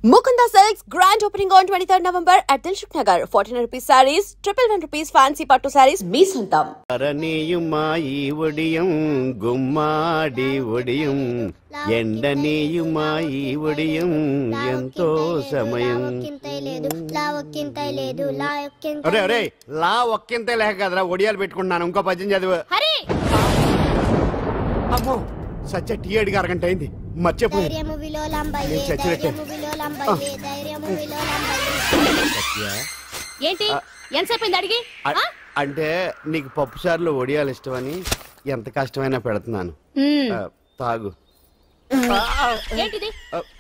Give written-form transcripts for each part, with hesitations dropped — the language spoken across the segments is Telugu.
Mukunda Silks grand opening on 23rd November at Dilshuk Nagar. 1400 rupees sarees, 111 rupees fancy pattu sarees. Me Santam. Araniyumayi odiyam gummadi odiyam endaniyumayi odiyam ento samayam. అరే అరే లా ఒక్కింతే లేక కదరా ఒడియాలు పెట్టుకుంటున్నాను. ఇంకో పద్యం చదివు. అమ్మో సత్య టీ అడిగి అరగంట అయింది. మర్చిపోయి ఏంటి ఎంతసేపు అడిగి అంటే నీకు పప్పు సార్లు ఒడియాలు ఇష్టమని ఎంత కష్టమైనా పెడుతున్నాను. తాగు. ఏంటిది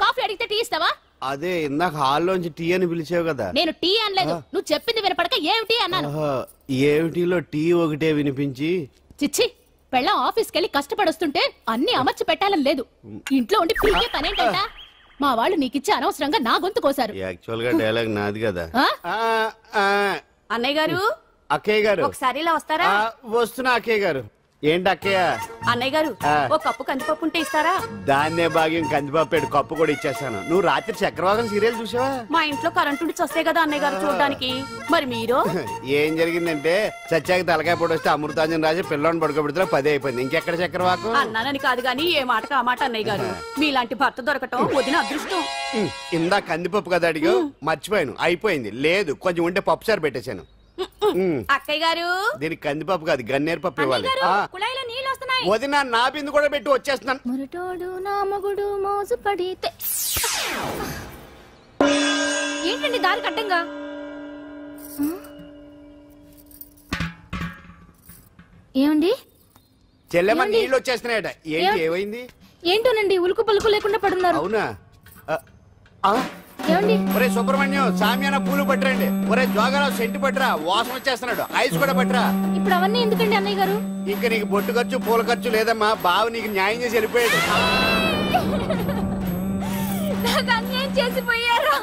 కాఫీ అడిగితే టీ ఇస్తావా? అదే ఇందాక హాల్లోంచి టీ అని పిలిచావు కదా. నేను టీ అనలేదు, నువ్వు చెప్పింది వినపడక ఏమిటి అన్నాను. ఏమిటిలో టీ ఒకటే వినిపించి చిచ్చి పెళ్ళం ఆఫీస్కి వెళ్ళి కష్టపడొస్తుంటే అన్ని అమర్చి పెట్టాలని లేదు. ఇంట్లో ఉండి పీకే పనేంటంట. మా వాళ్ళు నీకిచ్చే అనవసరంగా నా గొంతు కోసారు. యాక్చువల్ గా డైలాగ్ నాది కదా. అన్నయ్య గారు, అక్కయ్య గారు ఒకసారి ఇలా వస్తారా? వస్తున్నా అక్కయ్య గారు. ఏంటి అక్కయ్య? అన్నయ్య గారు ఒక కప్పు కందిపప్పు ఉంటే ఇస్తారా? దాన్నే భాగ్యం కందిపప్పు కప్పు కూడా ఇచ్చేస్తాను. నువ్వు రాత్రి చక్రవాకం సీరియల్ చూసావా? మా ఇంట్లో కరెంటు ఉండి వస్తే కదా అన్నయ్య గారు చూడడానికి. మరి మీరు ఏం జరిగిందంటే సత్యాకి తలకాయ పొడి వస్తే అమృతాంజన్ రాజు పిల్లని పడుకోబెడితే 10 అయిపోయింది. ఇంకెక్కడ చక్రవాకం? అన్నానని కాదు గాని ఏ మాటకు ఆ మాట అన్నయ్య గారు. మీలాంటి భర్త దొరకటం వదిన అదృష్టం. ఇందా కందిపప్పు కదా అడిగా, మర్చిపోయాను. అయిపోయింది. లేదు కొంచెం ఉంటే పప్పు సార్ పెట్టేశాను. అక్కయ్య గారు దీనికి కందిపప్పు కాదు గన్నేరు పప్పు ఇవ్వాలి. కుళాయిలో నీళ్ళు వస్తున్నాయి. వదిన నా బిందు కూడా పెట్టి వచ్చేస్తున్నాను. మురటోడు నా మగుడు మోజు పడితే ఏంటండి దారి కట్టంగా? ఏమండి చెల్లెమ్మ నీళ్ళు వచ్చేస్తున్నాయట. ఏంటి ఏమైంది? ఏంటోనండి ఉలుకు పలుకు లేకుండా పడున్నారు. అవునా? ఏమండి? ఒరే సుబ్రహ్మణ్యం సామ్యాన పూలు పట్టరండి. ఒరే జోగరావు సెంటు పట్టరా, వాసన వచ్చేస్తున్నాడు. ఐస్ కూడా పట్టరా. ఇప్పుడు అవన్నీ ఎందుకండి అన్నయ్య గారు? ఇంకా నీకు బొట్టు ఖర్చు పూల ఖర్చు లేదమ్మా. బావ నీకు న్యాయం చేసి వెళ్ళిపోయాడు. నాకు అన్యాయం చేసిపోయారు.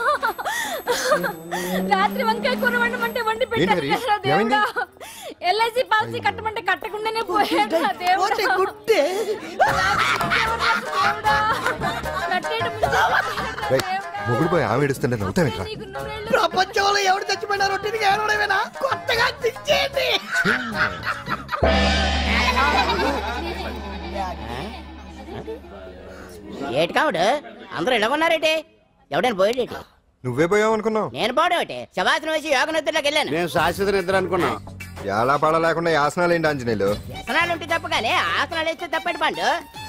రాత్రి వంకాయ కూర వండమంటే వండి పెట్టారు. ఎల్ఐసి పాలసీ కట్టమంటే కట్టకుండానే పోయాడు. మొగుడు పోయి ఆమె ఏడుస్తుంటే నవ్వుతావేట్రా? ప్రపంచంలో ఎవరు చచ్చిపోయినా రొట్టెని ఏడవడమేనా? కొత్తగా తెచ్చేయండి. ఏటి కావుడు అందరూ ఇలా ఉన్నారేటి? ఎవడైనా పోయేటి? నువ్వే పోయావు అనుకున్నావు. నేను పోవడం శవాసనం వేసి యోగ నిద్రలోకి వెళ్ళాను. నేను శాశ్వత నిద్ర అనుకున్నా. ఎలా పాడ లేకుండా ఆసనాలు ఏంటి ఆంజనేయులు? ఆసనాలు ఉంటే తప్ప కానీ ఆసనాలు వేస్తే తప్పటి పండు.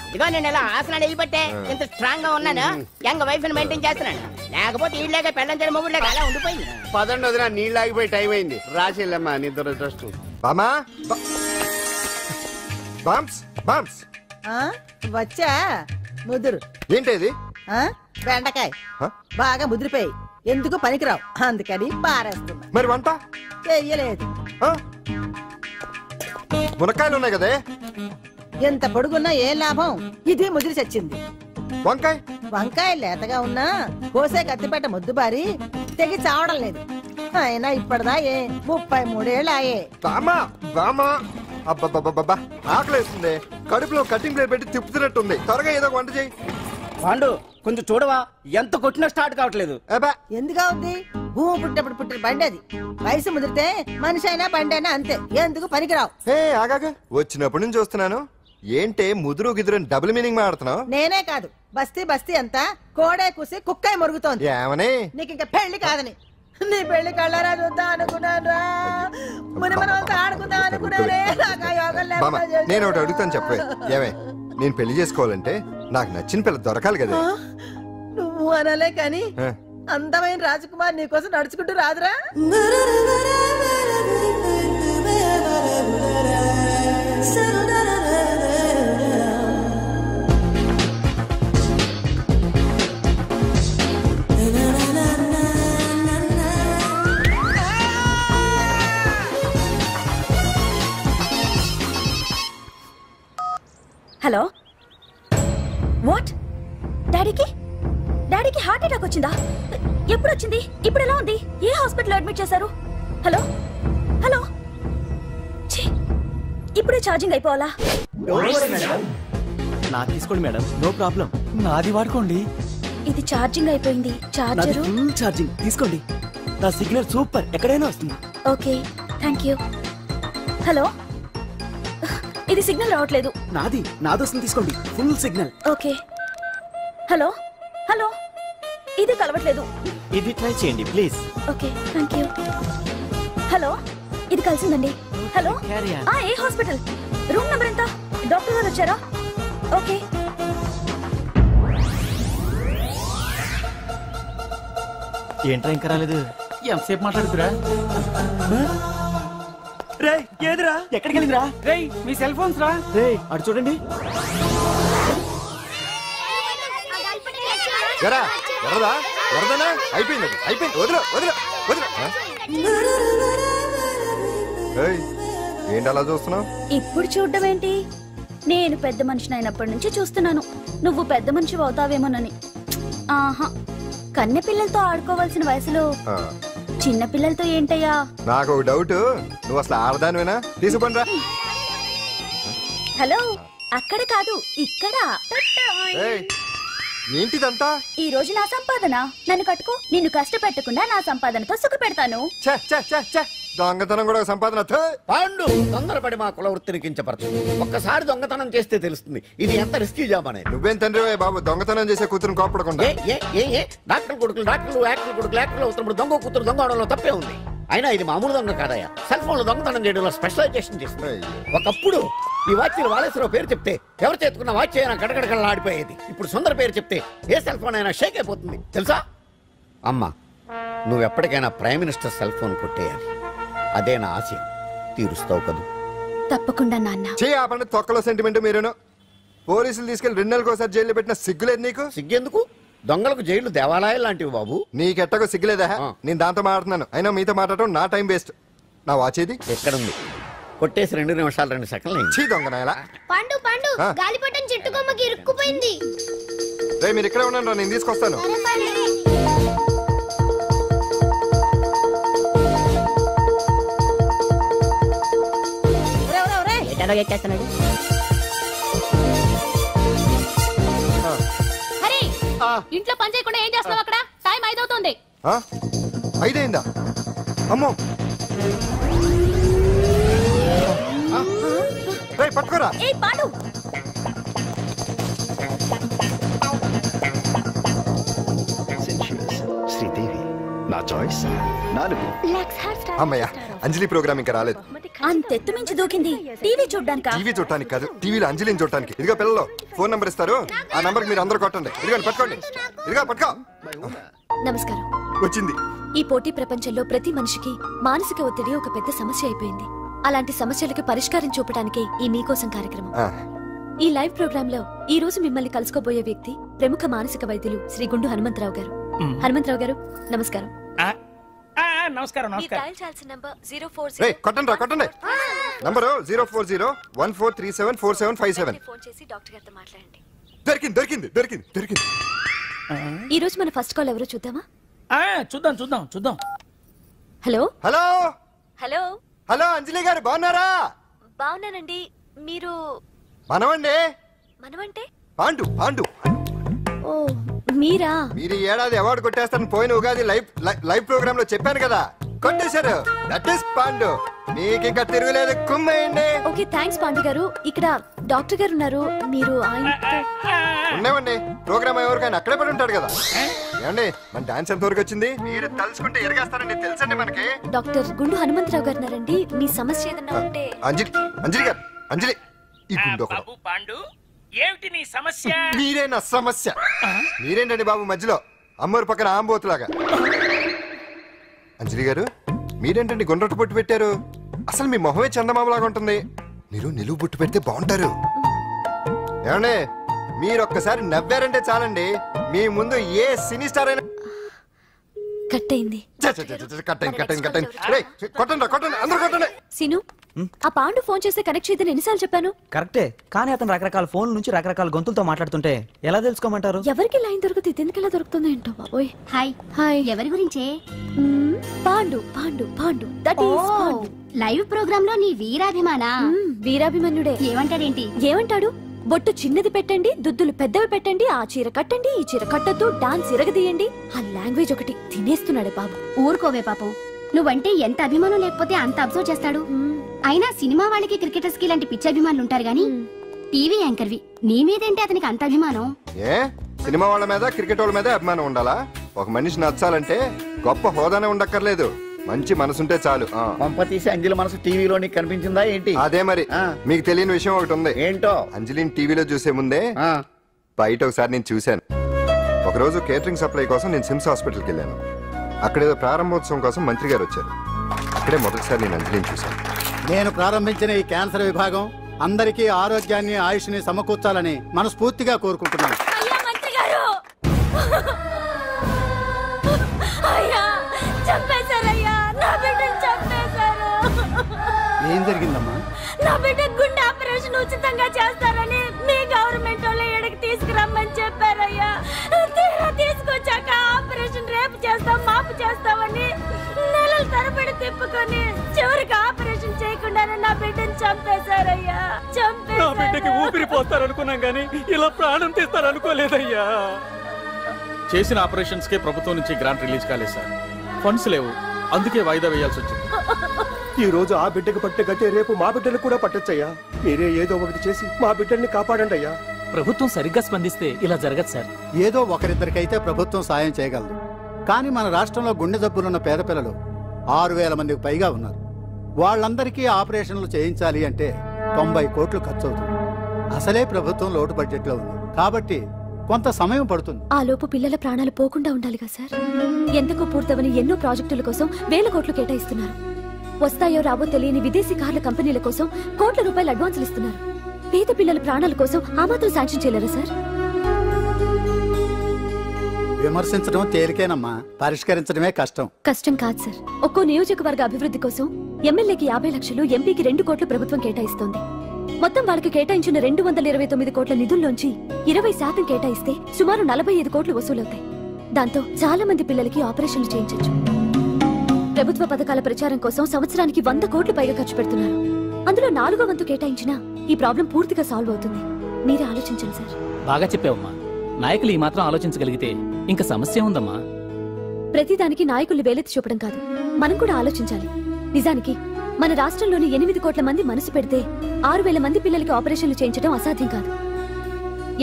ఇదిగో నేను ఇలా ఆసనాలు వేయబట్టే ఇంత స్ట్రాంగ్ గా ఉన్నాను. యంగ్ వైఫ్ ని మెయింటైన్ చేస్తున్నాను. లేకపోతే ఇళ్ళగా పెళ్ళం చేయడం మొగుళ్ళగా అలా ఉండిపోయింది. పదండి వదిన, నీళ్ళు ఆగిపోయి టైం అయింది. రాసేళ్ళమ్మా నిద్ర ట్రస్ట్. బామా బామ్స్ బామ్స్ వచ్చా ముదురు. ఏంటది? బెండకాయ బాగా ముదిరిపోయి ఎందుకు పనికిరావు, అందుకని పారేస్తున్నా. మరి వంట చెయ్యలేదు. మునక్కాయలు ఉన్నాయి కదే. ఎంత పొడుగున్నా ఏ లాభం? ఇది ముదిరి చచ్చింది. వంకాయ వంకాయ లేతగా ఉన్నా కోసే కత్తిపేట ముద్దుబారి తెగి చావడం లేదు. అయినా ఇప్పటిదా 33 ఏళ్ళు ఆయే. బామా బామా అబ్బబ్బబ్బబ్బా ఆకలేస్తుంది. కడుపులో కటింగ్ ప్లేట్ పెట్టి తిప్పుతున్నట్టుంది. త్వరగా ఏదో వంట చేయి. పాండు కొంచెం చూడవా, ఎంత కొట్టినా స్టార్ట్ కావట్లేదు. ఎందుగా ఉంది? భూమి పుట్టినప్పుడు పుట్టిన బండి అది. వయసు ముదిరితే మనిషి అయినా బండి అయినా అంతే. ఎందుకు పనికిరావు. ఆగాగా వచ్చినప్పటి నుంచి చూస్తున్నాను. ఏంటే ముదురు గిదురు డబుల్ మీనింగ్ మాడుతున్నావు? నేనే కాదు, బస్తీ బస్తీ అంతా కోడే కూసి కుక్కాయ మురుగుతోంది. ఏమని? నీకు ఇంకా పెళ్లి కాదని. నీ పెళ్లి కళ్ళరా చూద్దాం అనుకున్నాను రా. మునిమనంతా ఆడుకుందాం అనుకున్నానే. నేను ఒకటి అడుగుతాను చెప్పే. ఏమే నేను పెళ్లి చేసుకోవాలంటే నాకు నచ్చిన పిల్ల దొరకాలి కదా. నువ్వు అనలే కాని అందమైన రాజకుమార్ నీకోసం నడుచుకుంటూ రాదురా. Hello, what? డాడీకి హార్ట్ అటాక్ వచ్చిందా? ఎప్పుడు వచ్చింది? ఇప్పుడు ఎలా ఉంది? ఏ హాస్పిటల్ అడ్మిట్ చేశారు? హలో హలో, ఇప్పుడే ఛార్జింగ్ అయిపోవాలా? నా తీసుకోండి మేడం, నో ప్రాబ్లం. నాది వాడుకోండి. ఇది ఛార్జింగ్ అయిపోయింది. చార్జరు ఫుల్ ఛార్జింగ్ తీసుకోండి. నా సిగ్నల్ సూపర్, ఎక్కడైనా వస్తుంది. Okay, thank you. హలో, ఇది సిగ్నల్ రావట్లేదు. నాదొస్తుంది తీసుకోండి, full signal. Okay. Hello hello, ఇది కలవట్లేదు. ఇది ట్రై చేయండి please. Okay, thank you. Hello, ఇది కలిసిందండి. హలో, ఏ హాస్పిటల్? రూమ్ నెంబర్ ఎంత? డాక్టర్ గారు వచ్చారా? ఓకే. ఏంట్రా ఇంకా రాలేదు? ఎంతసేపు మాట్లాడుతురా? రే ఏదిరా, ఎక్కడికి వెళ్ళిందిరా? రే మీ సెల్ ఫోన్స్ రా. రే అటు చూడండి. అయిపోయింది వదిలే వదిలే వదిలే. ఏంటి అలా చూస్తున్నావు? ఇప్పుడు చూడడం ఏంటి? నేను పెద్ద మనిషిని అయినప్పటి నుంచి చూస్తున్నాను, నువ్వు పెద్ద మనిషి అవుతావేమోనని. ఆహా, కన్నె పిల్లలతో ఆడుకోవాల్సిన వయసులో చిన్న పిల్లలతో ఏంటయ్యా? నాకు ఒక డౌట్, నువ్వు అసలు ఆడదానివేనా? తీసుకుంటా. హలో, అక్కడ కాదు ఇక్కడ. ఏంటిదంతా? ఈ రోజు నా సంపాదన, నన్ను కట్టుకో. నిన్ను కష్టపెట్టకుండా నా సంపాదనతో సుఖ పెడతాను. దొంగతనం కూడా సంపాదన. పాండు తొందరపడి మా కుల వృత్తిని కించపరచు. ఒక్కసారి దొంగతనం చేస్తే తెలుస్తుంది ఇది ఎంత రిస్కీ జాబ్ అనేది. నువ్వేం తండ్రి బాబు, దొంగతనం చేసే కూతురు కోపడకుండా. డాక్టర్ కొడుకులు డాక్టర్లు, యాక్టర్ కొడుకులు యాక్టర్లు అవుతున్నప్పుడు దొంగ కూతురు దొంగ అవడంలో తప్పే ఉంది. అయినా ఇది మామూలు దొంగ కాదయ్యా, సెల్ ఫోన్ లో దొంగతనం చేయడంలో స్పెషలైజేషన్ చేస్తుంది. ఒకప్పుడు ఈ వాచ్లు వాలేశ్వరరావు పేరు చెప్తే ఎవరు చేతుకున్న వాచ్ అయినా గడగడగడలా ఆడిపోయేది. ఇప్పుడు సుందర పేరు చెప్తే ఏ సెల్ ఫోన్ అయినా షేక్ అయిపోతుంది తెలుసా? అమ్మా, నువ్వు ఎప్పటికైనా ప్రైమ్ మినిస్టర్ సెల్ ఫోన్ కొట్టేయాలి, అదే నా ఆశయం. తీరుస్తావు కదూ? తప్పకుండా నాన్న. ఆపండి తొక్కలో సెంటిమెంట్. మీరేను పోలీసులు తీసుకెళ్లి 2 నెలలకు జైల్లో పెట్టిన సిగ్గులేదు నీకు? సిగ్గెందుకు? దొంగలకు జైలు దేవాలయాలు లాంటివి బాబు. నీకెట్టకు సిగ్గులేదా? నేను దాంతో మాట్లాడుతున్నాను, అయినా మీతో మాట్లాడటం నా టైం వేస్ట్. నా వాచ్ ఏది? ఎక్కడుంది? కొట్టేసి 2 నిమిషాలు 2 సెకండ్లు. చీ దొంగ నాయలా. పండు పండు గాలిపటం చెట్టు కొమ్మకి ఇరుక్కుపోయింది. రే మీరు ఇక్కడే ఉండండి, నేను తీసుకొస్తాను. ఇంట్లో పని చేయకుండా ఏం చేస్తున్నావు అక్కడ? టైం 5 అవుతుంది. 5 అయిందా? అమ్మో, పట్టుకోరా. శ్రీదేవి నా చాయిస్ 4. అమ్మయ్యా, అంజలి ప్రోగ్రామ్ ఇంకా రాలేదు. అంతెత్తు మించి దూకింది. టీవీ చూడ్డానికి? టీవీ చూడటానికి కాదు, టీవీలో అంజలిని చూడటానికి. ఇదిగో పిల్లలు ఫోన్ నంబర్ ఇస్తారు, ఆ నంబర్ మీరు అందరూ కొట్టండి. ఇదిగో పట్టుకోండి, ఇదిగో పట్టుకో. నమస్కారం. వచ్చింది. ఈ పోటీ ప్రపంచంలో ప్రతి మనిషికి మానసిక ఒత్తిడి ఒక పెద్ద సమస్య అయిపోయింది. అలాంటి సమస్యలకు పరిష్కారం చూపడానికే ఈ మీకోసం కార్యక్రమం. ఈ లైవ్ ప్రోగ్రామ్ లో ఈ రోజు మిమ్మల్ని కలుసుకోబోయే వ్యక్తి ప్రముఖ మానసిక వైద్యులు శ్రీ గుండు హనుమంతరావు గారు. హనుమంతరావు గారు నమస్కారం. నమస్కారం. కొట్టండి కొట్టండి. నంబరు 04014374757. ఫోన్ చేసి డాక్టర్ గారితో మాట్లాడండి. దొరికింది దొరికింది దొరికింది దొరికింది. ఈ రోజు మన ఫస్ట్ కాల్ ఎవరో చూద్దామా? చూద్దాం చూద్దాం చూద్దాం. హలో హలో హలో హలో, అంజలి గారు బాగున్నారా? బాగున్నానండి. మీరు? మనమండి. మనమంటే? పాండు పాండు. ఓ మీరా? మీరు ఏడాది అవార్డు కొట్టేస్తారని పోయిన ఉగాది లైవ్ ప్రోగ్రామ్ లో చెప్పాను కదా, కొట్టేశారు. That is Pandu. మీకు ఇంకా తిరుగులేదు, కుమ్మేయండి. ఓకే థాంక్స్ పాండు గారు. ఇక్కడ డాక్టర్ గారు ఉన్నారు, మీరు ఆయనతో? ఉన్నామండి, ప్రోగ్రామ్ ఎవరికైనా అక్కడే పడి ఉంటాడు కదా. ఏమండి మన డాన్స్ ఎంత వరకు వచ్చింది? మీరు తలుచుకుంటే ఎరగేస్తారండి, తెలుసండి మనకి. డాక్టర్ గుండు హనుమంతరావు గారు ఉన్నారండి, మీ సమస్య ఏదన్నా ఉంటే. అంజలి అంజలి గారు, అంజలి ఈ గుండు బాబు పాండు, ఏమిటి నీ సమస్య? మీరే నా సమస్య. మీరేంటండి బాబు మధ్యలో అమ్మోరు పక్కన ఆంబోతులాగా? అంజలి గారు మీరేంటండి గుండ్రటి బొట్టు పెట్టారు? అసలు మీ మొహమే చందమామలాగా ఉంటుంది. మీరు నిలువు బొట్టు పెడితే బాగుంటారు. ఏమండి మీరు ఒక్కసారి నవ్వారంటే చాలండి, మీ ముందు ఏ సినీ స్టార్ అయినా కట్ అయింది. సీను, ఆ పాండు ఫోన్ చేస్తే కనెక్ట్ చేయదని ఎన్నిసార్లు చెప్పాను? కరెక్టే, కానీ అతను రకరకాల ఫోన్ నుంచి రకరకాల గొంతులతో మాట్లాడుతుంటే ఎలా తెలుసుకోమంటారు? ఎవరికి లైన్ దొరుకుతుంది, ఇతనికి ఎలా దొరుకుతుందో ఏంటో బాబోయ్. Hi hi. ఎవరి గురించే? Pandu Pandu Pandu, that is Pandu. Live programme లో నీ వీరాభిమాన? వీరాభిమన్యుడే. ఏమంటాడేంటి? ఏమంటాడు? బొట్టు చిన్నది పెట్టండి, దుద్దులు పెద్దవి పెట్టండి, ఆ చీర కట్టండి, ఈ చీర కట్టద్దు, డాన్స్ ఇరగదీయండి. ఆ లాంగ్వేజ్ ఒకటి తినేస్తున్నాడే బాబు. ఊరుకోవే పాపం, నువ్వంటే ఎంత అభిమానం లేకపోతే అంత అబ్జర్వ్ చేస్తాడు. అయినా సినిమా వాళ్ళకి క్రికెటర్స్ కి ఇలాంటి పిచ్చి అభిమానులు ఉంటారు గానీ టీవీ యాంకర్వి నీ మీదేంటి అతనికి అంత అభిమానం? ఏ సినిమా వాళ్ళ మీద క్రికెట్ వాళ్ళ మీద అభిమానం ఉండాలా? ఒక మనిషి నచ్చాలంటే గొప్ప హోదానే ఉండక్కర్లేదు, మంచి మనసుంటే చాలు. పంప తీసి అంజలి మనసు టీవీలో నీకు కనిపించిందా ఏంటి? అదే మరి. మీకు తెలియని విషయం ఒకటి ఉంది. ఏంటో? అంజలిని టీవీలో చూసే ముందే బయట ఒకసారి నేను చూశాను. ఒకరోజు కేటరింగ్ సప్లై కోసం నేను సిమ్స్ హాస్పిటల్కి వెళ్ళాను. అక్కడేదో ప్రారంభోత్సవం కోసం మంత్రి గారు వచ్చారు. అక్కడే మొదటిసారి నేను అంజలిని చూశాను. నేను ప్రారంభించిన ఈ క్యాన్సర్ విభాగం అందరికీ ఆరోగ్యాన్ని ఆయుష్ని సమకూర్చాలని మనస్ఫూర్తిగా కోరుకుంటున్నాను. ఏం జరిగిందమ్మా? నా బిడ్డ గుండె ఆపరేషన్ ఉచితంగా చేస్తారని మీ గవర్నమెంట్ వాళ్ళు ఎడకి తీసుకురమ్మని చెప్పారయ్యా. తీరా తీసుకొచ్చాక ఆపరేషన్ రేపు చేస్తాం మాపు చేస్తామని నెలల తరబడి తిప్పుకొని చివరికి ఆపరేషన్ చేయకుండానే నా బిడ్డను చంపేశారయ్యా. నా బిడ్డకి ఊపిరి పోస్తారనుకున్నాం గానీ ఇలా ప్రాణం తీస్తారనుకోలేదయ్యా. చేసిన ఆపరేషన్స్ కే ప్రభుత్వం నుంచి గ్రాంట్ రిలీజ్ కాలేదు సార్. ఫండ్స్ లేవు, అందుకే వాయిదా వేయాల్సి వచ్చింది. ఈ రోజు ఆ బిడ్డకు పట్టే గట్టే రేపు మా బిడ్డలు కూడా పట్టొచ్చయ్యా. మీరే ఏదో ఒకటి చేసి మా బిడ్డల్ని కాపాడండి అయ్యా. ప్రభుత్వం సరిగ్గా స్పందిస్తే ఇలా జరగదు సార్. ఏదో ఒకరిద్దరికైతే ప్రభుత్వం సాయం చేయగలదు, కానీ మన రాష్ట్రంలో గుండె జబ్బులున్న పేద పిల్లలు 6,000 మందికి పైగా ఉన్నారు. వాళ్ళందరికీ ఆపరేషన్లు చేయించాలి అంటే 90 కోట్లు ఖర్చు అవుతుంది. అసలే ప్రభుత్వం లోటు బడ్జెట్లో ఉంది కాబట్టి కొంత సమయం పడుతుంది. ఆ లోపు పిల్లల ప్రాణాలు పోకుండా ఉండాలిగా సార్. ఎంతకో పూర్తవని ఎన్నో ప్రాజెక్టుల కోసం వేల కోట్లు కేటాయిస్తున్నారు. వస్తాయో రావో తెలియని విదేశీ కార్ల కంపెనీల కోసం కోట్ల రూపాయలు అడ్వాన్సులు ఇస్తున్నారు. పేద పిల్లల ప్రాణాల కోసం ఆ మాత్రం శాంక్షన్ చేయలేరా సార్? విమర్శించడం తేలికేనమ్మా, పరిష్కరించడమే కష్టం. కష్టం కాదు సార్. ఒక్కో నియోజకవర్గ అభివృద్ధి కోసం ఎమ్మెల్యేకి 50 లక్షలు, ఎంపీకి 2 కోట్లు ప్రభుత్వం కేటాయిస్తోంది. మొత్తం వాళ్ళకి కేటాయించిన 229 కోట్ల నిధుల్లోంచి 20% కేటాయిస్తే సుమారు 45 కోట్లు వసూలవుతాయి. దాంతో చాలా మంది పిల్లలకి ఆపరేషన్లు చేయించొచ్చు. ప్రభుత్వ పథకాల ప్రచారం కోసం సంవత్సరానికి 100 కోట్లు పైగా ఖర్చు పెడుతున్నారు. అందులో 4వ వంతు కేటాయించినా ఈ ప్రాబ్లం పూర్తిగా సాల్వ్ అవుతుంది. మీరే ఆలోచించండి సార్. బాగా చెప్పావమ్మా. నాయకులు ఈ మాత్రం ఆలోచించగలిగితే ఇంకా సమస్య ఉందమ్మా. ప్రతిదానికి నాయకుల్ని వేలెత్తి చూపడం కాదు, మనం కూడా ఆలోచించాలి. నిజానికి మన రాష్ట్రంలోని 8 కోట్ల మంది మనసు పెడితే 6,000 మంది పిల్లలకి ఆపరేషన్లు చేయించడం అసాధ్యం కాదు.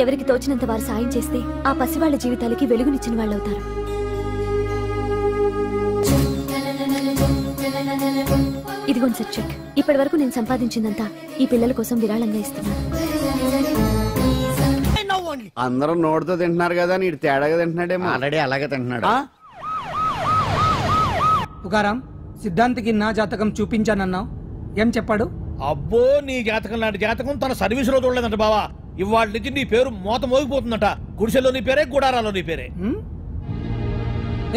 ఎవరికి తోచినంత వారు సాయం చేస్తే ఆ పసివాళ్ల జీవితాలకి వెలుగునిచ్చిన వాళ్ళవుతారు. ఇదిగోండి సార్ చెక్. ఇప్పటి వరకు నేను సంపాదించిందంతా ఈ పిల్లల కోసం విరాళంగా ఇస్తున్నాను. అందరూ నోటితో తింటున్నారు కదా, నీడు తేడాగా తింటున్నాడేమో. ఆల్రెడీ అలాగే తింటున్నాడు. తుకారాం, సిద్ధాంతికి నా జాతకం చూపించానన్నావు, ఏం చెప్పాడు? అబ్బో, నీ జాతకం లాంటి జాతకం తన సర్వీస్ లో చూడలేదంట బావా. ఇవాళ నుంచి నీ పేరు మోత మోగిపోతుందట. గుడిసెలో నీ పేరే, గుడారాలో నీ పేరే.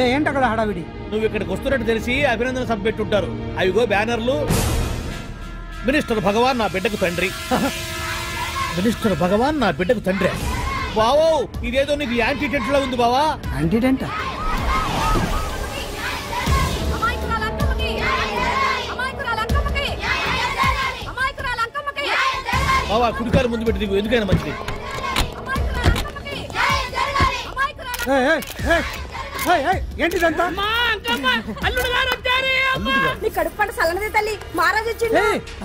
ఏంటి అక్కడ హడావిడి? నువ్వు ఇక్కడికి వస్తున్నట్టు తెలిసి అభినందన సభ పెట్టుంటారు. అవిగో బ్యానర్లు. మినిస్టర్ భగవాన్ నా బిడ్డకు తండ్రి. మినిస్టర్ భగవాన్ నా బిడ్డకు తండ్రి. బావో, ఇదేదో నీకు యాంటీటెంట్ లా ఉంది బావా. యాంటీటెంట్? బావా, కుడికారు ముందు పెట్టి దిగు, ఎందుకైనా మంచిది. ఏంటిదంతా?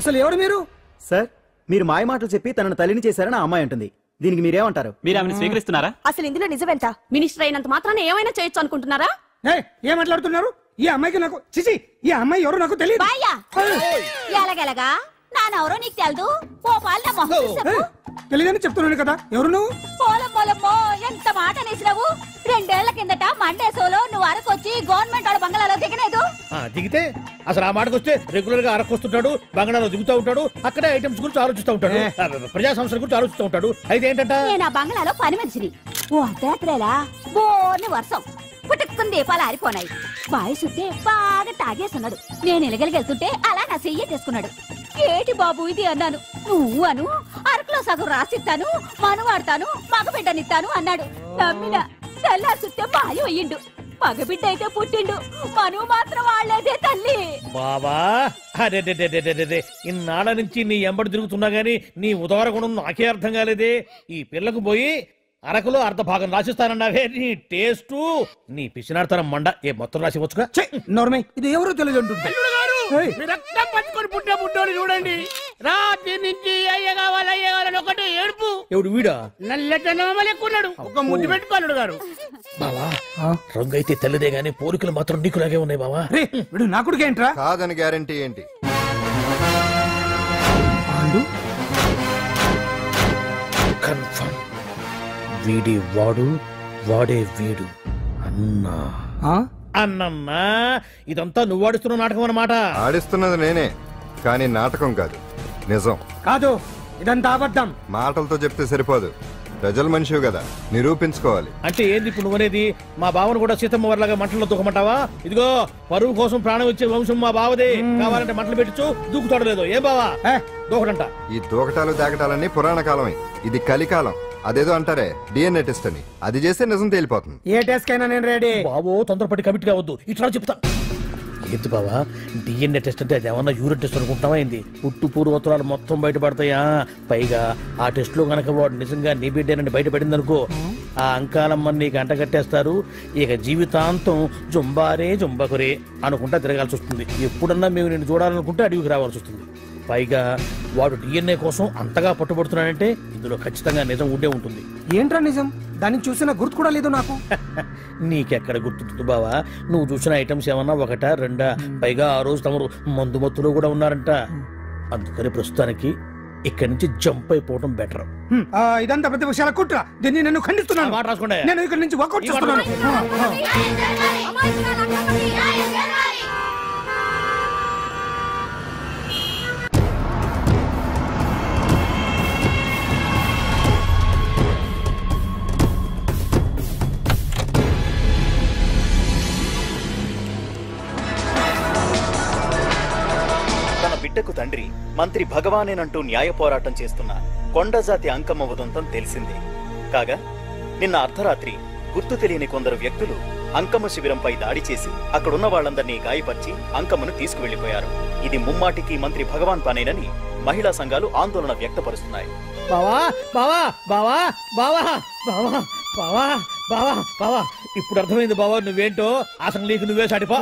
అసలు ఎవరు మీరు? సార్, మీరు మాయ మాటలు చెప్పి తనను తల్లిని చేశారని ఆ అమ్మాయి అంటుంది. దీనికి మీరేమంటారు? మీరు ఆమెను స్వీకరిస్తున్నారా? అసలు ఇందులో నిజమేంట? మినిస్టర్ అయినంత మాత్రాన ఏమైనా చేయొచ్చు అనుకుంటున్నారా? ఏం మాట్లాడుతున్నారు? ఈ అమ్మాయికి నాకు చిచి, ఈ అమ్మాయి ఎవరో నాకు తెలియదు. ఎలాగెలగా నానెవరో నీకు తెలదు. ఓ పాల తెలియదని చెప్తున్నాను కదా. ఎవరు నువ్వు? పోలమ్మో, ఎంత మాట అనేసినావు. 2 ఏళ్ల కిందట మండేసోలో నువ్వు అరకొచ్చి గవర్నమెంట్ వాళ్ళ బంగ్లాలో దిగలేదు. దిగితే అసలు ఆ మాటకు వస్తే రెగ్యులర్ గా అరకొస్తుంటాడు, బంగ్లాలో దిగుతూ ఉంటాడు, అక్కడే ఐటమ్స్ గురించి ఆలోచిస్తూ ఉంటాడు, ప్రజా సంస్థల గురించి ఆలోచిస్తూ ఉంటాడు. అయితే ఏంటంట, నేను ఆ బంగ్లాలో పని మనిషిని. ఓ అర్ధరాత్రేలా బోర్ని వర్షం పుట్టుకుని దీపాలు ఆరిపోనాయి. బాయ్ సుట్టే బాగా తాగేస్తున్నాడు. నేను ఎలగలిగెళ్తుంటే అలా నా చెయ్యి తీసుకున్నాడు. ఏటి బాబు ఇది అన్నాను. నువ్వు అను, అరకులో సగం రాసిస్తాను, మనువాడతాను, మగబిడ్డనిస్తాను అన్నాడు. నమ్మిన తెల్లారి సుట్టే బాయ్ అయ్యిండు. మగబిడ్డ అయితే పుట్టిండు, మనువు మాత్రం వాళ్ళేదే తల్లి. బాబా అరే ఇన్నాళ్ళ నుంచి నీ ఎంబడి తిరుగుతున్నా గానీ నీ ఉదార గుణం నాకే అర్థం కాలేదే. ఈ పిల్లకు పోయి అరకులో అర్ధ భాగం రాసిస్తానన్నావే, నీ టేస్టు నీ పిచ్చినాడతనం మండ. ఏ మొత్తం రాసి వచ్చుగా నోర్మై, ఇది ఎవరో తెలియదు అంటుంది. రక్తం పట్టుకొని పుట్టే పుట్టోడు చూడండి, రాత్రి నుంచి అయ్య కావాలని ఒకటి ఏడుపు. ఎవడు వీడా? నల్లటనోమలు ఎక్కున్నాడు, ఒక ముద్దు పెట్టుకోలేడు గారు. బావా రంగు అయితే తెల్లదే గానీ పోలికలు మాత్రం నీకులాగే ఉన్నాయి బావా. వీడు నా కొడుకు ఏంట్రా? కాదని గ్యారంటీ ఏంటి? కన్ఫర్మ్ వీడి వాడు, వాడే వీడు. అన్నా అన్నన్నా ఇదంతా నువ్వు ఆడిస్తున్న నాటకం అన్నమాట. ఆడిస్తున్నది నేనే, కానీ నాటకం కాదు, నిజం. కాదు, ఇదంతా అబద్ధం. మాటలతో చెప్తే సరిపోదు, ప్రజల మనిషివి కదా, నిరూపించుకోవాలి. అంటే ఏంది ఇప్పుడు నువ్వనేది? మా బావను కూడా సీతమ్మ వారిలాగా మంటల్లో దూకమంటావా? ఇదిగో పరువు కోసం ప్రాణం ఇచ్చే వంశం మా బావదే, కావాలంటే మంటలు పెట్టచ్చు, దూకుతాడలేదు. ఏ బావా దూకడంట? ఈ దూకటాలు దాకటాలన్నీ పురాణ కాలమే, ఇది కలికాలం. అదేదో అంటారే డిఎన్ఏ టెస్ట్ అని, అది చేస్తే నిజం తేలిపోతుంది. ఏ టెస్ట్ కైనా నేను రెడీ. బాబో తొందరపడి కమిట్ కావద్దు, ఇట్లా చెప్తా. ఏంటి బావా డిఎన్ఏ టెస్ట్ అంటే అది ఏమన్నా యూరిన్ టెస్ట్ అనుకుంటావా ఏంది? పుట్టు పూర్వోత్తరాలు మొత్తం బయటపడతాయా? పైగా ఆ టెస్ట్ లో గనక వాడు నిజంగా నీ బిడ్డేనని బయటపడింది అనుకో, ఆ అంకాలమ్మని నీకు అంటగట్టేస్తారు. ఇక జీవితాంతం జుంబారే జుంబకురే అనుకుంటా తిరగాల్సి వస్తుంది. ఎప్పుడన్నా మేము నేను చూడాలనుకుంటే అడవికి రావాల్సి వస్తుంది. పైగా వాడు డిఎన్ఏ కోసం అంతగా పట్టుబడుతున్నాడంటే ఇందులో ఖచ్చితంగా నిజం ఉండే ఉంటుంది. ఏంట్రా నిజం? దాన్ని చూసిన గుర్తు కూడా లేదు నాకు. నీకెక్కడ గుర్తుంటుంది బావా? నువ్వు చూసిన ఐటమ్స్ ఏమన్నా ఒకటా రెండా? పైగా ఆ రోజు తమరు మందు మత్తులో కూడా ఉన్నారంట. అందుకని ప్రస్తుతానికి ఇక్కడి నుంచి జంప్ అయిపోవడం బెటర్. ఇదంతా పెద్ద విషయాల కుట్ర, దీన్ని నేను ఖండిస్తున్నాను. మాట రాసుకోండి. నేను ఇక్కడి నుంచి వాకౌట్ చేస్తున్నాను. బిడ్డకు తండ్రి మంత్రి భగవానేనంటూ న్యాయ పోరాటం చేస్తున్న కొండజాతి అంకమ్మ ఉదంతం తెలిసిందే. కాగా నిన్న అర్ధరాత్రి గుర్తు తెలియని కొందరు వ్యక్తులు అంకమ్మ శిబిరంపై దాడి చేసి అక్కడున్న వాళ్లందరినీ గాయపరిచి అంకమ్మను తీసుకువెళ్లిపోయారు. ఇది ముమ్మాటికి మంత్రి భగవాన్ పనేనని మహిళా సంఘాలు ఆందోళన వ్యక్తపరుస్తున్నాయి. బావా బావా బావా బావా బావా బావా బావా బావా ఇప్పుడు అర్థమైంది బావా నువ్వేంటో. అసలు నీకు నువ్వే సాటిపో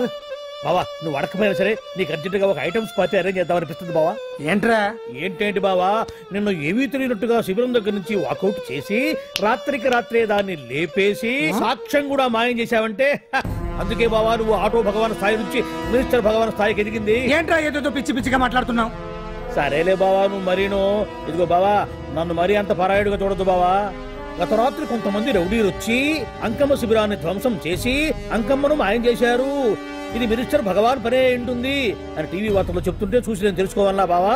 బావా. నువ్వు అడకపోయినా సరే నీకు అర్జెంటుగా ఒక ఐటమ్స్ పార్టీ అరేంజ్ చేద్దామనిపిస్తుంది బావా. ఏంట్రా? ఏంటేంటి బావా, నిన్ను ఏమీ తెలియనట్టుగా శిబిరం దగ్గర నుంచి వాకౌట్ చేసి రాత్రికి రాత్రే దాన్ని లేపేసి సాక్ష్యం కూడా మాయం చేశావంటే అందుకే బావా నువ్వు ఆటో భగవాన్ స్థాయి నుంచి మినిస్టర్ భగవాన్ స్థాయికి ఎదిగింది. ఏంట్రా ఏదో పిచ్చి పిచ్చిగా మాట్లాడుతున్నావు? సరేలే బావా నువ్వు మరీను. ఇదిగో బావా నన్ను మరీ అంత పరాయుడుగా చూడద్దు బావా. గత రాత్రి కొంతమంది రౌడీలు వచ్చి అంకమ్మ శిబిరాన్ని ధ్వంసం చేసి అంకమ్మను మాయం చేశారు. ఇది మినిస్టర్ భగవాన్ పనే ఉంటుంది అని టీవీ వార్తల్లో చెప్తుంటే చూసి నేను తెలుసుకోవాలా బావా?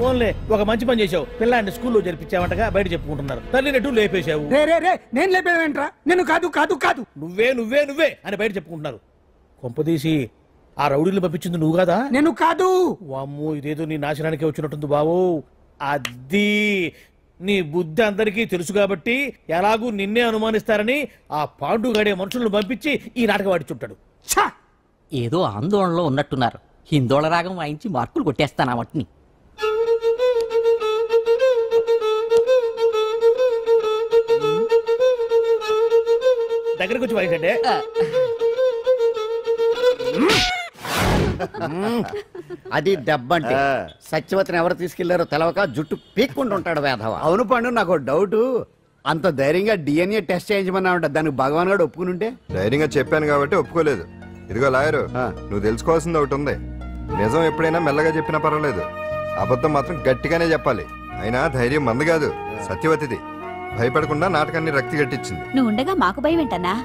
ఓన్లే ఒక మంచి పని చేశావు, పిల్లాన్ని స్కూల్లో జరిపించావంటగా బయట చెప్పుకుంటున్నారు. తల్లినట్టు లేపేశావు. నేను లేపేవేంట్రా? నేను కాదు కాదు కాదు నువ్వే నువ్వే నువ్వే అని బయట చెప్పుకుంటున్నారు. కొంపదీసి ఆ రౌడీలు పంపించింది నువ్వు కదా? నేను కాదు. వామ్మో ఇదేదో నీ నాశనానికి వచ్చినట్టుంది బావు. అది నీ బుద్ధి అందరికీ తెలుసు కాబట్టి ఎలాగూ నిన్నే అనుమానిస్తారని ఆ పాండుగాడే మనుషులను పంపించి ఈ నాటకం ఆడిచుంటాడు. ఏదో ఆందోళనలో ఉన్నట్టున్నారు. హిందోళ రాగం వాయించి మార్కులు కొట్టేస్తాను ఆ మట్టిని. దగ్గరకు వచ్చి వాయించండి. అది దెబ్బంటే సత్యవతిని ఎవరు తీసుకెళ్లారో తెలవక జుట్టు పీక్కుంటూ ఉంటాడు వేధవ. అవును పండు, నాకు డౌట్. అంత ధైర్యంగా డిఎన్ఏ టెస్ట్ చేయించమన్నా ఉంటా, దానికి భగవాన్ గారు ఒప్పుకుని ఉంటే? ధైర్యంగా చెప్పాను కాబట్టి ఒప్పుకోలేదు. ఇదిగో లాయరు, నువ్వు తెలుసుకోవాల్సింది ఒకటి ఉంది. నిజం ఎప్పుడైనా మెల్లగా చెప్పినా పర్వాలేదు, అబద్ధం మాత్రం గట్టిగానే చెప్పాలి. అయినా ధైర్యం మంది కాదు, సత్యవతిది. భయపడకుండా నాటకాన్ని రక్తి గట్టించింది. నువ్వు ఉండగా మాకు భయం ఏంటన్నా?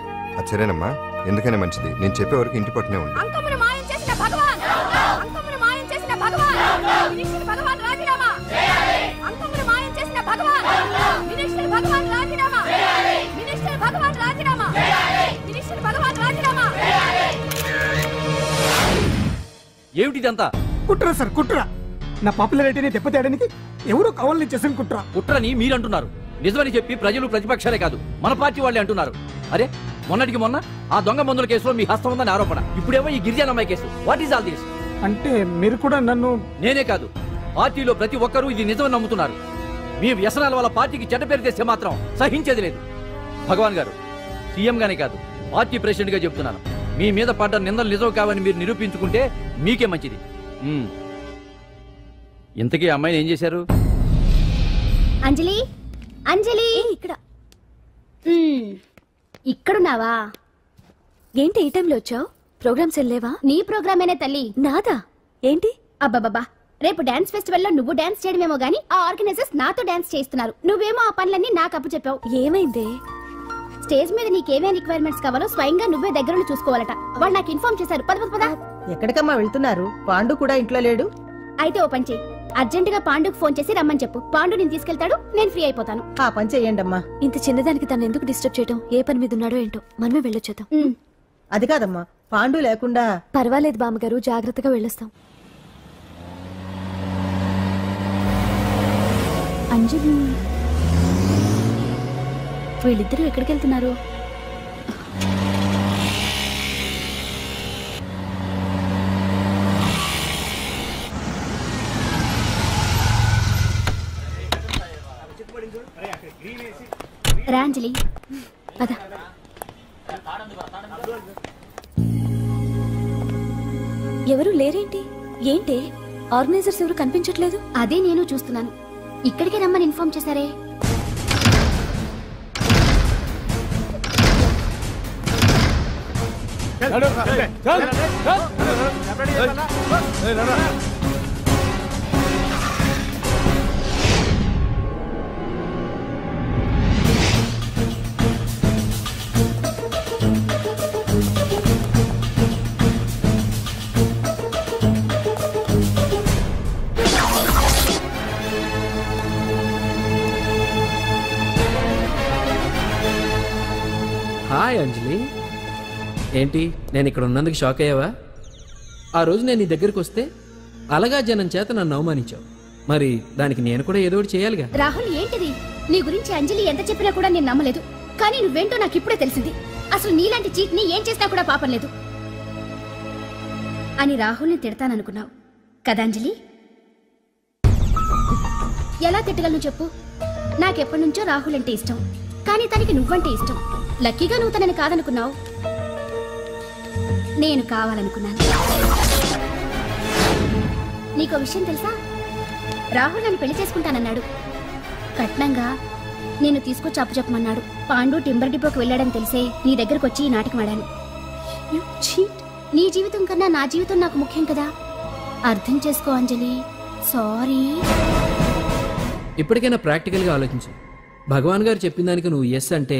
సరేనమ్మా, ఎందుకనే మంచిది. నేను చెప్పే వరకు ఇంటి పట్టునే ఉంది. ఏమిటిదంతా? కుట్ర సార్, కుట్ర. నా పాపులారిటీని దెబ్బతేయడానికి ఎవరో కావాలని చేసిన కుట్ర. కుట్రని మీరంటున్నారు. నిజమని చెప్పి ప్రజలు ప్రతిపక్షాలే కాదు మన పార్టీ వాళ్ళే అంటున్నారు. అరే మొన్నటికి మొన్న ఆ దొంగ మందుల కేసులో మీ హస్తం ఉందని ఆరోపణ. ఇప్పుడేమో ఈ గిరిజన అమ్మాయి case. What is all this? అంటే మీరు కూడా నన్ను... నేనే కాదు, పార్టీలో ప్రతి ఒక్కరూ ఇది నిజమని నమ్ముతున్నారు. మీ వ్యసనాల వల్ల పార్టీకి చెడ్డ పేరు తెస్తే మాత్రం సహించేది లేదు. భగవాన్ గారు, సీఎం గానే కాదు, పార్టీ ప్రెసిడెంట్ గా చెప్తున్నాను, మీ మీద పడ్డ నిందలు నిజం కావని మీరు నిరూపించుకుంటే మీకే మంచిది. ఇంతకీ అమ్మాయిని ఏం చేశారు? అంజలి, అంజలి, ఇక్కడ ఇక్కడున్నావా? ఏంటి ఈ టైంలో వచ్చావు? ప్రోగ్రామ్స్ వెళ్ళేవా? నీ ప్రోగ్రామేనే తల్లి. నాదా? ఏంటి? అబ్బాబాబా, రేపు డాన్స్ ఫెస్టివల్ లో నువ్వు డాన్స్ చేయడమేమో గానీ ఆ ఆర్గనైజర్స్ నాతో డాన్స్ చేస్తున్నారు. నువ్వేమో ఆ పనులన్నీ నాకు అప్పు చెప్పావు. ఏమైంది? స్టేజ్ మీద నీకేమేం రిక్వైర్మెంట్స్ కావాలో స్వయంగా నువ్వే దగ్గరుండి చూసుకోవాలట. వాళ్ళు నాకు ఇన్ఫార్మ్ చేశారు. పద పద పద. ఎక్కడికమ్మా వెళ్తున్నారు? పాండు కూడా ఇంట్లో లేడు. అయితే ఓ పని చెయ్యి, అర్జెంట్ గా పాండుకు ఫోన్ చేసి రమ్మని చెప్పు. పాండు నేను తీసుకెళ్తాడు, నేను ఫ్రీ అయిపోతాను. ఆ పని చెయ్యండి అమ్మా. ఇంత చిన్నదానికి తను ఎందుకు డిస్టర్బ్ చేయడం? ఏ పని మీద ఉన్నాడో ఏంటో, మనమే వెళ్ళొచ్చేద్దాం. అది కాదమ్మా, పాండు లేకుండా... పర్వాలేదు బామ్మగారు, జాగ్రత్తగా వెళ్ళొస్తాం. అంజలి, వీళ్ళిద్దరూ ఎక్కడికి వెళ్తున్నారు? రాంజలి, పద. ఎవరు లేరేంటి? ఏంటి ఆర్గనైజర్స్ ఎవరు కనిపించట్లేదు? అదే నేను చూస్తున్నాను. ఇక్కడికి రమ్మని ఇన్ఫార్మ్ చేశారే. హాయ్ అంజలి, ఏంటి నేను ఇక్కడ ఉన్నందుకు షాక్ అయ్యావా? ఆ రోజు నేను నీ దగ్గరికి వస్తే అలగా జనం చేత నన్ను అవమానించావు. మరి దానికి నేను కూడా ఏదో ఒకటి చేయాలిగా. రాహుల్, ఏంటిది? నీ గురించి అంజలి ఎంత చెప్పినా కూడా నేను నమ్మలేదు. కానీ నువ్వేంటో నాకు ఇప్పుడే తెలిసింది. అసలు నీలాంటి చీట్ ని ఏం చేసినా కూడా పాపం లేదు అని రాహుల్ని తిడతాననుకున్నావు కదా అంజలి? ఎలా తిట్టగలను చెప్పు? నాకెప్పటి నుంచో రాహుల్ అంటే ఇష్టం, కానీ తనకి నువ్వంటే ఇష్టం. లక్కీగా నువ్వు తనని కాదనుకున్నావు, నేను కావాలనుకున్నాను. నీకో విషయం తెలుసా? రాహుల్ నన్ను పెళ్లి చేసుకుంటానన్నాడు. కట్నంగా నేను తీసుకొచ్చి అప్పు చెప్పమన్నాడు. పాండు టింబర్ డిపోకి వెళ్ళాడని తెలిసే నీ దగ్గరకు వచ్చి ఈ నాటకం ఆడాను. నీ జీవితం కన్నా నా జీవితం నాకు ముఖ్యం కదా, అర్థం చేసుకో అంజలి. సారీ. ఇప్పటికైనా ప్రాక్టికల్ గా ఆలోచించు. భగవాన్ గారు చెప్పిన దానికి నువ్వు ఎస్ అంటే...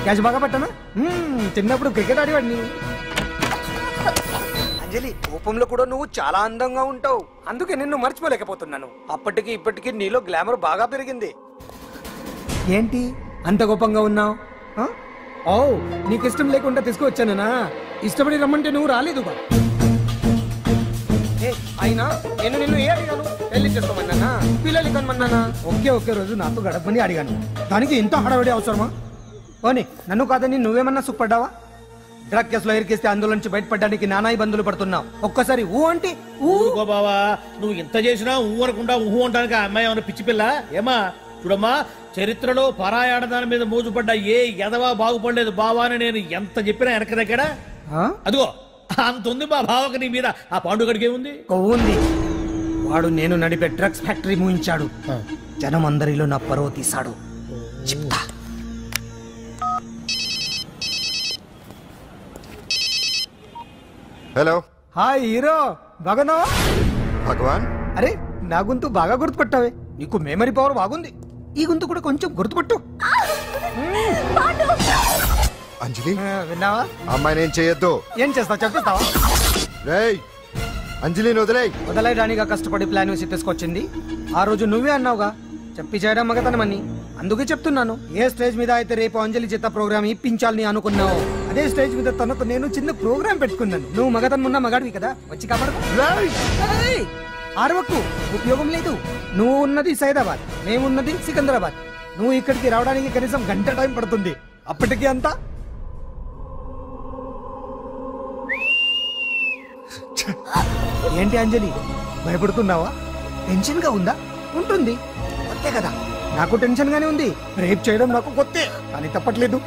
క్యాష్ బాగా పట్టానా? చిన్నప్పుడు క్రికెట్ ఆడేవాడిని. అంజలి, కోపంలో కూడా నువ్వు చాలా అందంగా ఉంటావు, అందుకే నిన్ను మర్చిపోలేకపోతున్నాను. అప్పటికి ఇప్పటికి నీలో గ్లామర్ బాగా పెరిగింది. ఏంటి అంత కోపంగా ఉన్నావు? ఓ, నీకు ఇష్టం లేకుండా తీసుకువచ్చానా? ఇష్టపడి రమ్మంటే నువ్వు రాలేదు బా. అయినా నేను నిన్ను ఏ అడిగాను? పెళ్లి చేసుకోమన్నానా, పిల్లలు కనమన్నానా? ఒకే రోజు నాతో గడపని అడిగాను, దానికి ఇంత హడావిడి అవసరమా? ఓని, నన్ను కాదని నువ్వేమన్నా సుఖపడ్డావా? డ్రగ్ కేసులో ఇరికిస్తే అందులో నుంచి బయటపడడానికి నానా ఇబ్బందులు పడుతున్నావు. ఒక్కసారి ఊ అంటే ఊరుకో బావా, నువ్వు ఇంత చేసినా ఊ అనకుండా ఊహు అంటానికి ఆ అమ్మాయి ఏమన్నా పిచ్చి పిల్ల ఏమా? చూడమ్మా, చరిత్రలో పరాయాడదాని మీద మోజుపడ్డ ఏ ఎదవా బాగుపడలేదు బావా అని నేను ఎంత చెప్పినా వెనక దగ్గర అదిగో అంత ఉంది మా బావకి నీ మీద. ఆ పాండుగడికి ఏముంది? కొవ్వుంది. వాడు నేను నడిపే డ్రగ్స్ ఫ్యాక్టరీ మూయించాడు, జనం అందరిలో నా పరువు తీశాడు. చెప్తా. హలో. హాయ్ హీరో, బాగున్నావా? భగవాన్, అరే నా గొంతు బాగా గుర్తుపట్టావే. నీకు మెమరీ పవర్ బాగుంది. ఈ గొంతు కూడా కొంచెం గుర్తుపట్టు. అంజలి, విన్నావా? అమ్మాయి నేను చేయొద్దు. ఏం చేస్తావు చెప్పేస్తావా? రేయ్, అంజలిని వదలైరానిగా కష్టపడి ప్లాన్ వేసి తీసుకొచ్చింది. ఆ రోజు నువ్వే అన్నావుగా చెప్పి చేయడం మగతనమని. అందుకే చెప్తున్నాను, ఏ స్టేజ్ మీద అయితే రేపు అంజలి చేత ప్రోగ్రామ్ ఇప్పించాలని అనుకున్నావు, అదే స్టేజ్ మీద తనకు నేను చిన్న ప్రోగ్రామ్ పెట్టుకున్నాను. నువ్వు మగతనున్న మగాడివి కదా, వచ్చి కాపాడు. ఆరవకు, ఉపయోగం లేదు. నువ్వు ఉన్నది సైదాబాద్, మేమున్నది సికింద్రాబాద్. నువ్వు ఇక్కడికి రావడానికి కనీసం గంట టైం పడుతుంది. అప్పటికి అంతా ఏంటి అంజలి, భయపడుతున్నావా? టెన్షన్ గా ఉందా? ఉంటుంది, కొత్తే కదా. నాకు టెన్షన్ గానే ఉంది. రేప్ చేయడం నాకు కొత్తే, కానీ తప్పట్లేదు.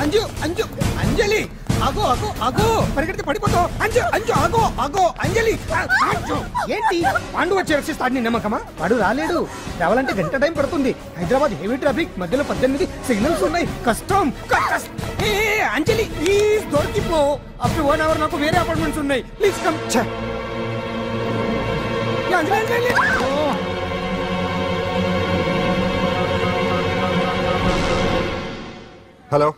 అంజు అంజు అంజలి ఆగో ఆగో ఆగో, పరిగెడితే పడిపోతావు. అంజు అంజు ఆగో ఆగో అంజలి. ఏంటి పాండు వచ్చి రక్షిస్తాడు నీ నమ్మకమా? వాడు రాలేడు. రావాలంటే గంట టైం పడుతుంది. హైదరాబాద్ హెవీ ట్రాఫిక్, మధ్యలో 18 సిగ్నల్స్ ఉన్నాయి. కష్టం. అంజలి ప్లీజ్ దొరికిపో. అప్పుడు 1 అవర్ నాకు వేరే అపార్ట్మెంట్స్ ఉన్నాయి. Please come. హలో,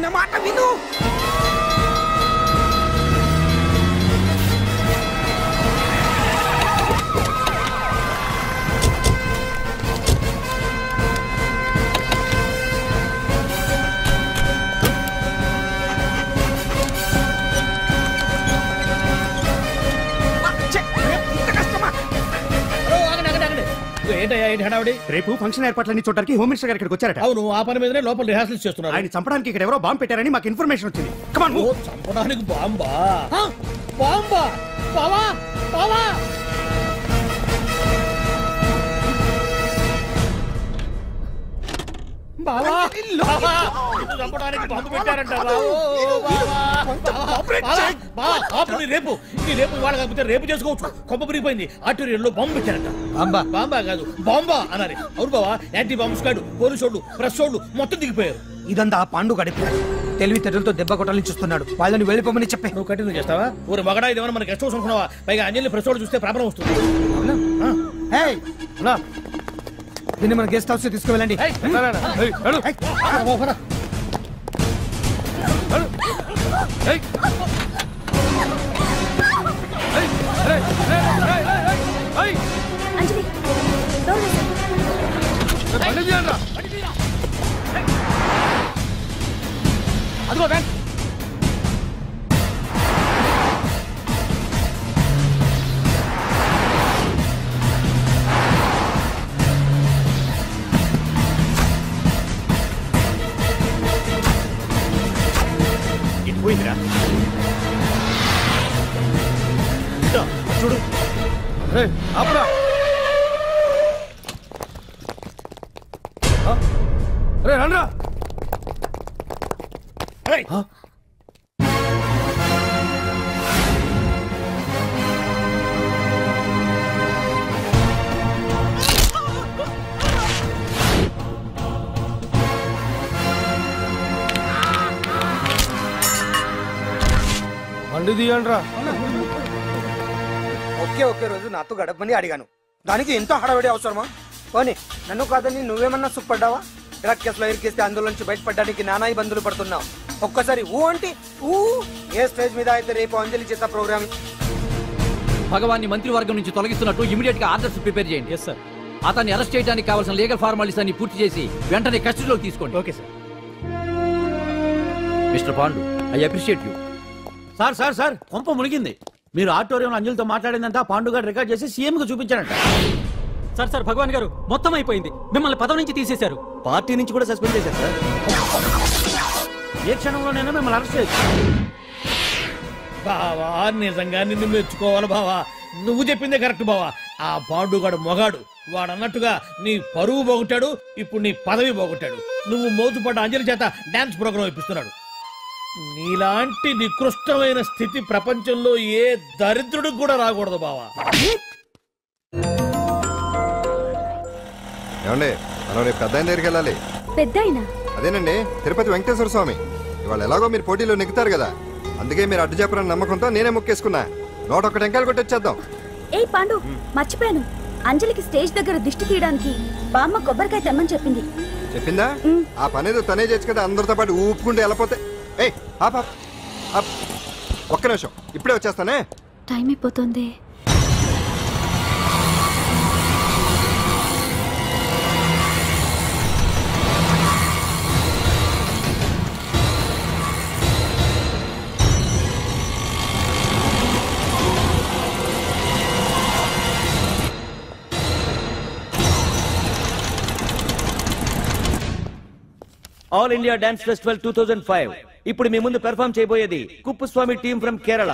నా మాట విను. రేపు ఫంక్షన్ ఏర్పాట్లన్నీ చూడడానికి హోమ్ మినిస్టర్ గారు ఇక్కడికి వచ్చారట. అవును, ఆ పని మీదనే లోపల రిహార్సల్స్ చేస్తున్నారు. ఆయన చంపడానికి ఇక్కడ ఎవరో బాంబు పెట్టారని మాకు ఇన్ఫర్మేషన్ వచ్చింది. కమాన్. చంపడానికి బాంబా? బాంబా? బావా బావా చంపడానికి బాంబు పెట్టారంట. రేపు ఇవాళ కాకపోతే రేపు చేసుకోవచ్చు. కొమ్మ పిరిగిపోయింది. ఆర్టీరియల్లో బాంబు పెట్టారంట. బాంబా కాదు, బాంబా అనాలి. అవును బావా, యాంటీ బాంబ్ స్క్వాడ్, పోలీసు వాళ్ళు, ప్రెస్ వాళ్ళు మొత్తం దిగిపోయారు. ఇదంతా ఆ పాండు గడిపారు. తెలివితేటలతో దెబ్బ కొట్టాలని చూస్తున్నాడు. వాళ్ళని వెళ్ళిపోమని చెప్పే. నువ్వు కంటిన్యూ చేస్తావా? ఊరు మగడా ఇదేమన్నా మనకి గెస్ట్ హౌస్ అనుకున్నావా? పైగా అంజలి ప్రెస్ వాళ్ళు చూస్తే ప్రాబ్లం వస్తుంది. దీన్ని మన గెస్ట్ హౌస్ తీసుకువెళ్ళండి. అదిగో బ్యాంక్. ఇది పోయిందిరా. చూడు. ఆపురా. రండ్రా. బండి తీయండిరా. ఒకే రోజు నాతో గడపమని అడిగాను. దానికి ఎంతో హడావిడి అవసరమా? పోనీ నన్ను కాదని నువ్వేమన్నా సుఖపడ్డావా? డ్రగ్ కేసులో ఇరికిస్తే అందులో నుంచి బయటపడడానికి నానా ఇబ్బందులు పడుతున్నావు. ఒక్కసారి ఊ అంటే ఊ. ఏ స్టేజ్ మీద అయితే రేపు అంజలి చేత ప్రోగ్రామ్. భగవాన్ని మంత్రివర్గం నుంచి తొలగిస్తున్నట్టు ఇమీడియట్ గా ఆర్డర్స్ ప్రిపేర్ చేయండి. Yes sir. అతన్ని అరెస్ట్ చేయడానికి కావాల్సిన లీగల్ ఫార్మాలిటీస్ అన్ని పూర్తి చేసి వెంటనే కస్టడీలోకి తీసుకోండి. Okay sir. Mister Pandu, I appreciate you. Sir sir sir, కొంప మునిగింది. మీరు ఆడిటోరియంలో అంజలితో మాట్లాడిందంతా పాండు గారు రికార్డ్ చేసి సీఎం కు చూపించారంట. సార్ సార్, భగవాన్ గారు మొత్తం అయిపోయింది. మిమ్మల్ని పదవి నుంచి తీసేశారు. పార్టీ నుంచి కూడా సస్పెండ్ చేశారు సార్. ఏ క్షణంలోనైనా మిమ్మల్ని అరెస్ట్ చేయొచ్చు. బావా, నిజంగా నిన్ను మెచ్చుకోవాలి బావా. నువ్వు చెప్పిందే కరెక్ట్ బావా. ఆ పాండుగాడు మొగాడు. వాడు అన్నట్టుగా నీ పరువు పోగొట్టాడు, ఇప్పుడు నీ పదవి పోగొట్టాడు. నువ్వు మోజుపడ్డ అంజలి చేత డాన్స్ ప్రోగ్రాం ఇప్పిస్తున్నాడు. నీలాంటి నికృష్టమైన స్థితి ప్రపంచంలో ఏ దరిద్రుడికి కూడా రాకూడదు బావా. ఏమండి, మనం రేపు పెద్ద ఆయన దగ్గరికి వెళ్ళాలి. పెద్దాయనా? అదేనండి, తిరుపతి వెంకటేశ్వర స్వామి. ఇవాళ ఎలాగో మీరు పోటీలో నెగ్గుతారు కదా, అందుకే మీరు అడ్డు చెప్పరని నమ్మకంతో నేనే మొక్కేసుకున్నా. 101 టెంకాయలు కొట్టొచ్చేద్దాం. ఏ పాండు, మర్చిపోయాను. అంజలికి స్టేజ్ దగ్గర దిష్టి తీయడానికి బామ్మ కొబ్బరికాయ తెమ్మని చెప్పింది. చెప్పిందా? ఆ పనేదో తనే చేయొచ్చు కదా, అందరితో పాటు ఊపుకుంటే వెళ్ళిపోతే. ఏయ్ ఒక్క నిమిషం, ఇప్పుడే వచ్చేస్తానే. టైం అయిపోతుంది. All India dance festival 2005. ఇప్పుడు మీ ముందు పెర్ఫామ్ చేయబోయేది కుప్పుస్వామి టీమ్ ఫ్రమ్ కేరళ.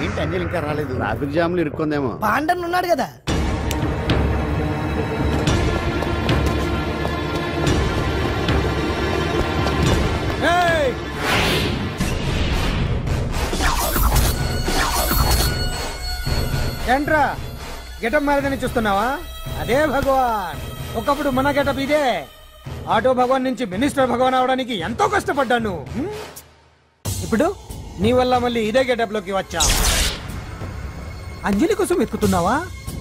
ఏంటి అంజలి ఇంకా రాలేదు? ట్రాఫిక్ జామ్ లో ఇరుక్కుందేమో. పాండన్ ఉన్నాడు కదా. ఏంట్రా గెటప్ మారదని చూస్తున్నావా? అదే భగవాన్. ఒకప్పుడు మన గెటప్ ఇదే. ఆటో భగవాన్ నుంచి మినిస్టర్ భగవాన్ అవడానికి ఎంతో కష్టపడ్డాను. ఇప్పుడు నీ వల్ల మళ్ళీ ఇదే గెటప్ లోకి వచ్చా. అంజలి కోసం వెతుకుతున్నావా?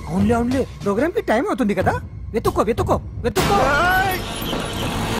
అవునులే అవునులే, ప్రోగ్రామ్ కి టైం అవుతుంది కదా. వెతుక్కో వెతుక్కో వెతుక్కో.